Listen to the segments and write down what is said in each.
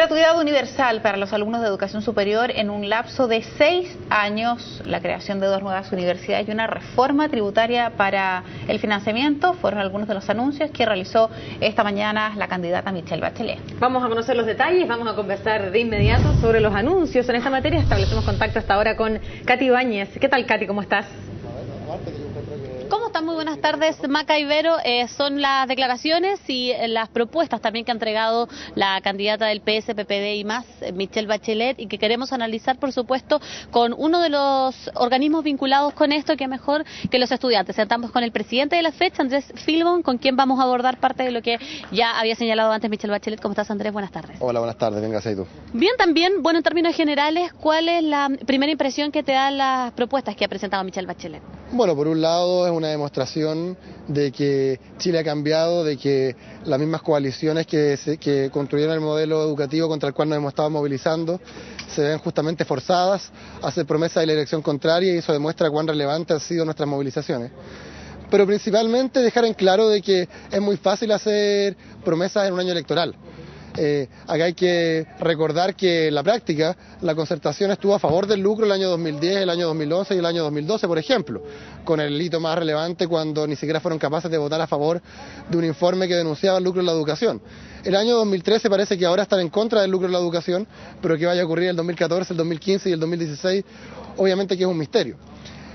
Gratuidad universal para los alumnos de educación superior en un lapso de 6 años, la creación de 2 nuevas universidades y una reforma tributaria para el financiamiento fueron algunos de los anuncios que realizó esta mañana la candidata Michelle Bachelet. Vamos a conocer los detalles, vamos a conversar de inmediato sobre los anuncios en esta materia. Establecemos contacto hasta ahora con Katy Ibáñez. ¿Qué tal, Katy? ¿Cómo estás? ¿Cómo están? Muy buenas tardes, Maca Ibero. Son las declaraciones y las propuestas también que ha entregado la candidata del PS, PPD y más, Michelle Bachelet, y que queremos analizar, por supuesto, con uno de los organismos vinculados con esto, que mejor que los estudiantes. Sentamos con el presidente de la fecha, Andrés Philbon, con quien vamos a abordar parte de lo que ya había señalado antes Michelle Bachelet. ¿Cómo estás, Andrés? Buenas tardes. Hola, buenas tardes. Venga, tú. Bien, también, bueno, en términos generales, ¿cuál es la primera impresión que te dan las propuestas que ha presentado Michelle Bachelet? Bueno, por un lado es una demostración de que Chile ha cambiado, de que las mismas coaliciones que construyeron el modelo educativo contra el cual nos hemos estado movilizando se ven justamente forzadas a hacer promesas de la dirección contraria, y eso demuestra cuán relevantes han sido nuestras movilizaciones. Pero principalmente dejar en claro de que es muy fácil hacer promesas en un año electoral. Acá hay que recordar que en la práctica la concertación estuvo a favor del lucro el año 2010, el año 2011 y el año 2012, por ejemplo, con el hito más relevante cuando ni siquiera fueron capaces de votar a favor de un informe que denunciaba el lucro en la educación. El año 2013 parece que ahora están en contra del lucro en la educación, pero que vaya a ocurrir el 2014, el 2015 y el 2016, obviamente que es un misterio.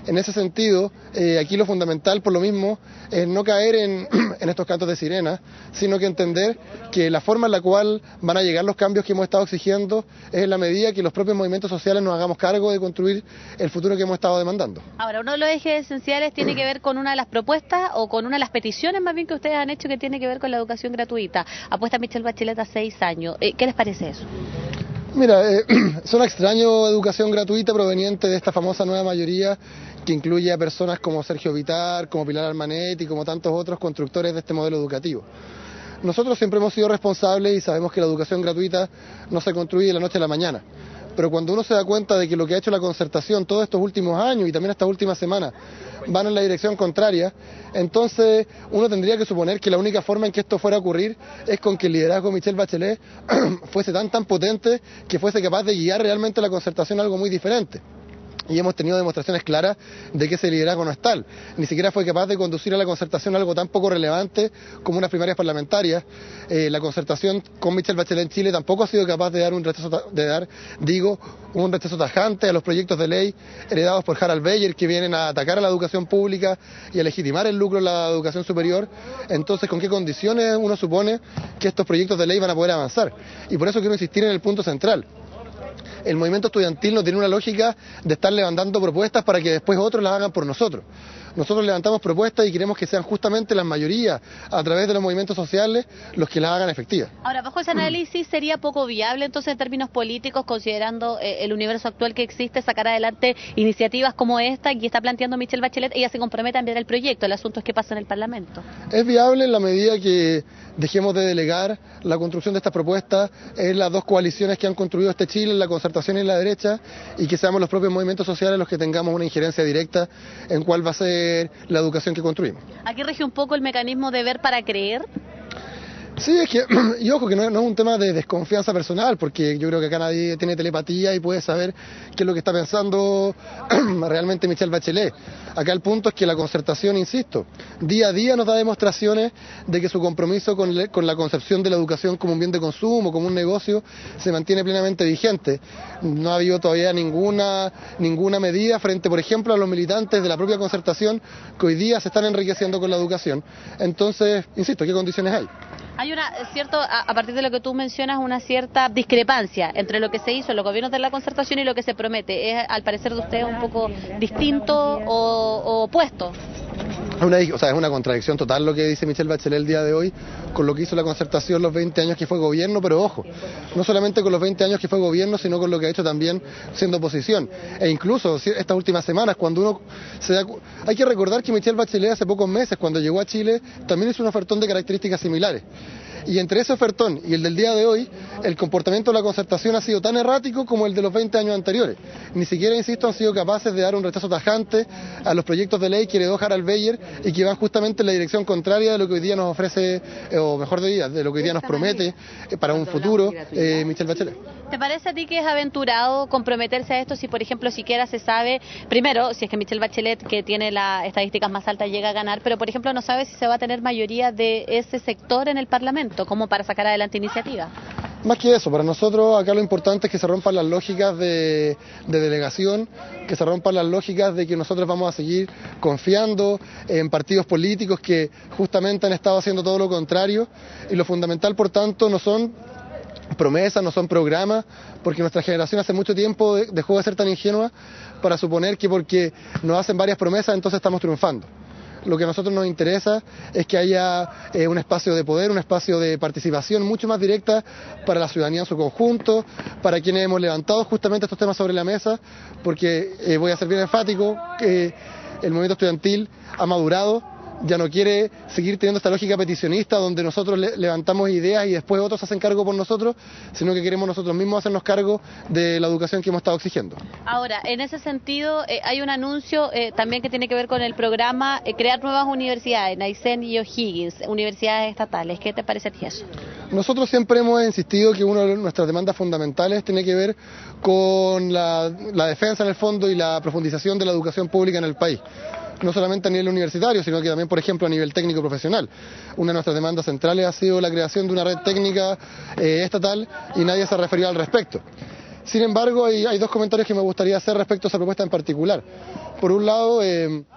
En ese sentido, aquí lo fundamental, por lo mismo, es no caer en estos cantos de sirena, sino que entender que la forma en la cual van a llegar los cambios que hemos estado exigiendo es en la medida que los propios movimientos sociales nos hagamos cargo de construir el futuro que hemos estado demandando. Ahora, uno de los ejes esenciales tiene que ver con una de las propuestas o con una de las peticiones más bien que ustedes han hecho, que tiene que ver con la educación gratuita. Apuesta Michelle Bachelet a 6 años. ¿Qué les parece eso? Mira, suena extraño educación gratuita proveniente de esta famosa nueva mayoría que incluye a personas como Sergio Vitar, como Pilar Armanet y como tantos otros constructores de este modelo educativo. Nosotros siempre hemos sido responsables y sabemos que la educación gratuita no se construye de la noche a la mañana. Pero cuando uno se da cuenta de que lo que ha hecho la concertación todos estos últimos años y también estas últimas semanas van en la dirección contraria, entonces uno tendría que suponer que la única forma en que esto fuera a ocurrir es con que el liderazgo de Michelle Bachelet fuese tan potente que fuese capaz de guiar realmente la concertación a algo muy diferente. Y hemos tenido demostraciones claras de que ese liderazgo no es tal. Ni siquiera fue capaz de conducir a la concertación algo tan poco relevante como unas primarias parlamentarias. La concertación con Michelle Bachelet en Chile tampoco ha sido capaz de dar un rechazo tajante a los proyectos de ley heredados por Harald Beyer, que vienen a atacar a la educación pública y a legitimar el lucro en la educación superior. Entonces, ¿con qué condiciones uno supone que estos proyectos de ley van a poder avanzar? Y por eso quiero insistir en el punto central. El movimiento estudiantil no tiene una lógica de estar levantando propuestas para que después otros las hagan por nosotros. Nosotros levantamos propuestas y queremos que sean justamente las mayorías, a través de los movimientos sociales, los que las hagan efectivas. Ahora, bajo ese análisis, ¿sería poco viable entonces en términos políticos, considerando el universo actual que existe, sacar adelante iniciativas como esta que está planteando Michelle Bachelet? Ella se compromete a enviar el proyecto, el asunto es qué pasa en el Parlamento. Es viable en la medida que dejemos de delegar la construcción de estas propuestas en las dos coaliciones que han construido este Chile, la concertación y la derecha, y que seamos los propios movimientos sociales los que tengamos una injerencia directa en cuál va a ser la educación que construimos. ¿Aquí rige un poco el mecanismo de ver para creer? Sí, es que, y ojo, que no es un tema de desconfianza personal, porque yo creo que acá nadie tiene telepatía y puede saber qué es lo que está pensando realmente Michelle Bachelet. Acá el punto es que la concertación, insisto, día a día nos da demostraciones de que su compromiso con la concepción de la educación como un bien de consumo, como un negocio, se mantiene plenamente vigente. No ha habido todavía ninguna medida frente, por ejemplo, a los militantes de la propia concertación que hoy día se están enriqueciendo con la educación. Entonces, insisto, ¿qué condiciones hay? Hay a partir de lo que tú mencionas, una cierta discrepancia entre lo que se hizo en los gobiernos de la concertación y lo que se promete. ¿Es, al parecer de ustedes, un poco distinto o opuesto? Es una contradicción total lo que dice Michelle Bachelet el día de hoy con lo que hizo la concertación los 20 años que fue gobierno, pero ojo, no solamente con los 20 años que fue gobierno, sino con lo que ha hecho también siendo oposición. E incluso estas últimas semanas, cuando uno hay que recordar que Michelle Bachelet hace pocos meses, cuando llegó a Chile, también hizo un ofertón de características similares. Y entre ese ofertón y el del día de hoy, el comportamiento de la concertación ha sido tan errático como el de los 20 años anteriores. Ni siquiera, insisto, han sido capaces de dar un rechazo tajante a los proyectos de ley que heredó Harald Beyer y que van justamente en la dirección contraria de lo que hoy día nos ofrece, o mejor de lo que hoy día nos promete para un futuro Michelle Bachelet. ¿Te parece a ti que es aventurado comprometerse a esto si, por ejemplo, siquiera se sabe, primero, si es que Michelle Bachelet, que tiene las estadísticas más altas, llega a ganar, pero, por ejemplo, no sabe si se va a tener mayoría de ese sector en el Parlamento, como para sacar adelante iniciativas? Más que eso, para nosotros acá lo importante es que se rompan las lógicas de delegación, que se rompan las lógicas de que nosotros vamos a seguir confiando en partidos políticos que justamente han estado haciendo todo lo contrario, y lo fundamental, por tanto, no son promesas, no son programas, porque nuestra generación hace mucho tiempo dejó de ser tan ingenua para suponer que porque nos hacen varias promesas entonces estamos triunfando. Lo que a nosotros nos interesa es que haya un espacio de poder, un espacio de participación mucho más directa para la ciudadanía en su conjunto, para quienes hemos levantado justamente estos temas sobre la mesa, porque voy a ser bien enfático, que el movimiento estudiantil ha madurado, ya no quiere seguir teniendo esta lógica peticionista donde nosotros levantamos ideas y después otros hacen cargo por nosotros, sino que queremos nosotros mismos hacernos cargo de la educación que hemos estado exigiendo. Ahora, en ese sentido, hay un anuncio también que tiene que ver con el programa crear nuevas universidades, Aysén y O'Higgins, universidades estatales. ¿Qué te parece a ti eso? Nosotros siempre hemos insistido que una de nuestras demandas fundamentales tiene que ver con la defensa en el fondo y la profundización de la educación pública en el país. No solamente a nivel universitario, sino que también, por ejemplo, a nivel técnico profesional. Una de nuestras demandas centrales ha sido la creación de una red técnica estatal y nadie se ha referido al respecto. Sin embargo, hay dos comentarios que me gustaría hacer respecto a esa propuesta en particular. Por un lado,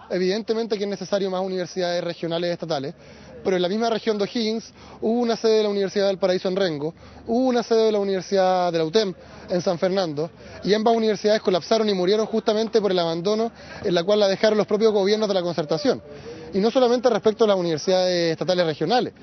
evidentemente que es necesario más universidades regionales estatales, pero en la misma región de O'Higgins hubo una sede de la Universidad del Paraíso en Rengo, hubo una sede de la Universidad de la UTEM en San Fernando, y ambas universidades colapsaron y murieron justamente por el abandono en la cual la dejaron los propios gobiernos de la concertación. Y no solamente respecto a las universidades estatales regionales.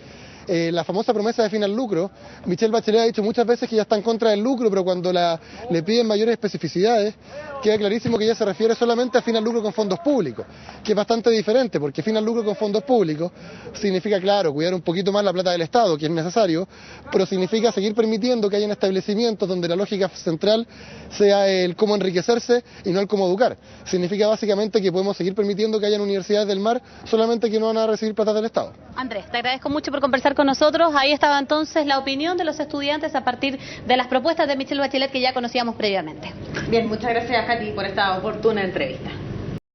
La famosa promesa de fin al lucro, Michelle Bachelet ha dicho muchas veces que ya está en contra del lucro, pero cuando le piden mayores especificidades, queda clarísimo que ella se refiere solamente a fin al lucro con fondos públicos, que es bastante diferente, porque fin al lucro con fondos públicos significa, claro, cuidar un poquito más la plata del Estado, que es necesario, pero significa seguir permitiendo que hayan establecimientos donde la lógica central sea el cómo enriquecerse y no el cómo educar. Significa básicamente que podemos seguir permitiendo que hayan universidades del mar, solamente que no van a recibir plata del Estado. Andrés, te agradezco mucho por conversar con nosotros. Ahí estaba entonces la opinión de los estudiantes a partir de las propuestas de Michelle Bachelet que ya conocíamos previamente. Bien, muchas gracias, Katy, por esta oportuna entrevista.